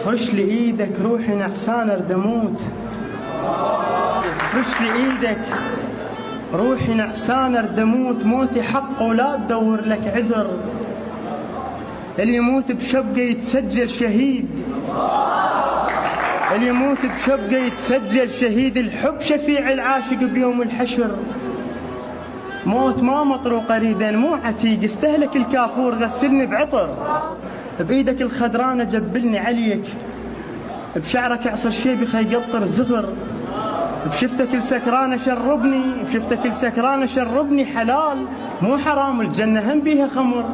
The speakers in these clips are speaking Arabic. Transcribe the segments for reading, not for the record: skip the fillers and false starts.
فرش لي ايدك روحي نعسان ارد اموت، فرش لي ايدك روحي نعسان ارد اموت، موتي حق ولا تدور لك عذر، اللي يموت بشبقه يتسجل شهيد، اللي يموت بشبقه يتسجل شهيد، الحب شفيع العاشق بيوم الحشر، موت ما مطروق اريد مو عتيق، استهلك الكافور غسلني بعطر، بايدك الخضرانه جبلني عليك، بشعرك اعصر شيبخ يقطر زغر، بشفتك السكرانه شربني، بشفتك السكرانه شربني حلال مو حرام، الجنه هم بيها خمر،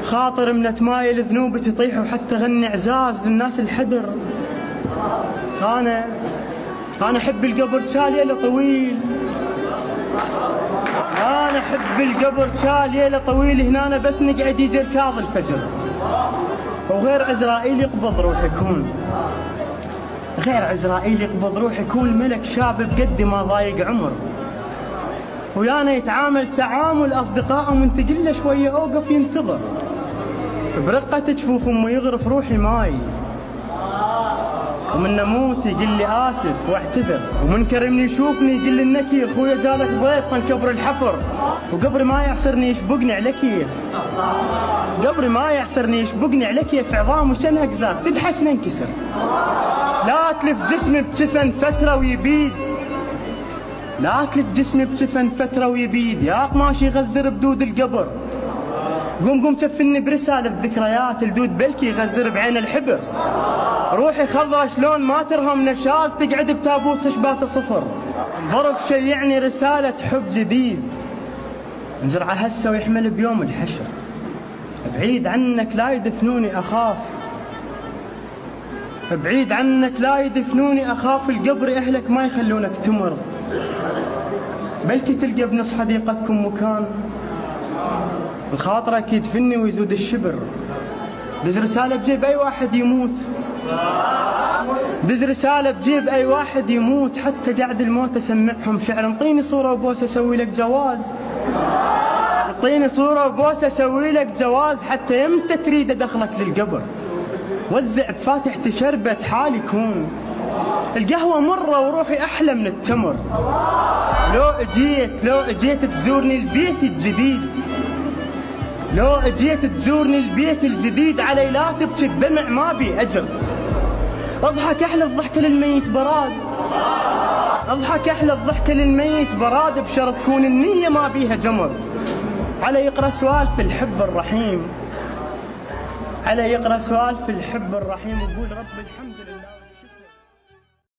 خاطر من تمايل ذنوبي تطيح وحتى غني اعزاز للناس الحدر، انا احب القبر شال طويل، انا احب القبر شال طويل، هنا أنا بس نقعد يجي ركاض الفجر، وغير عزرائيل يقبض روح يكون، غير عزرائيل يقبض روح يكون ملك شاب بقد ما ضايق عمر، ويانا يتعامل تعامل اصدقائه من تقله شويه اوقف ينتظر، برقه جفوف امه يغرف روحي ماي، ومن نموت يقول لي اسف واعتذر، ومن كرمني يشوفني يقول لي النكير، خويا جالك ضيف من كبر الحفر، وقبري ما يعصرني يشبقني على كيف، قبري ما يعصرني يشبقني على كيف، عظام وشنها قزاز تدحش ننكسر، لا تلف جسمي بجفن فتره ويبيد، لا تلف جسمي بجفن فتره ويبيد، يا قماشي يغزر بدود القبر، قوم شفني برسالة ذكريات، الدود بلكي يغزر بعين الحبر، روحي خضرة شلون ما ترهم نشاز، تقعد بتابوت خشبات صفر، ظرف شيعني رسالة حب جديد، نزرعه هسه ويحمل بيوم الحشر، بعيد عنك لا يدفنوني أخاف، بعيد عنك لا يدفنوني أخاف، القبر أهلك ما يخلونك تمر، بلكي تلقى بنص حديقتكم مكان، بخاطرك يدفني ويزود الشبر، دز رسالة بجيب أي واحد يموت، دز رسالة بجيب أي واحد يموت، حتى قاعد الموت أسمعهم شعر، انطيني صورة وبوسة أسوي لك جواز، انطيني صورة وبوسة أسوي لك جواز، حتى يمتى تريد أدخلك للقبر، وزع بفاتحة شربة حال يكون، القهوة مرة وروحي أحلى من التمر، لو أجيت تزورني البيت الجديد، لو اجيت تزورني البيت الجديد، علي لا تبكي الدمع ما بي اجر، اضحك احلى الضحكه للميت براد، اضحك احلى الضحكه للميت براد، بشرط تكون النيه ما بيها جمر، على يقرا سوالف الحب الرحيم، على يقرا سوالف الحب الرحيم، ويقول رب الحمد لله.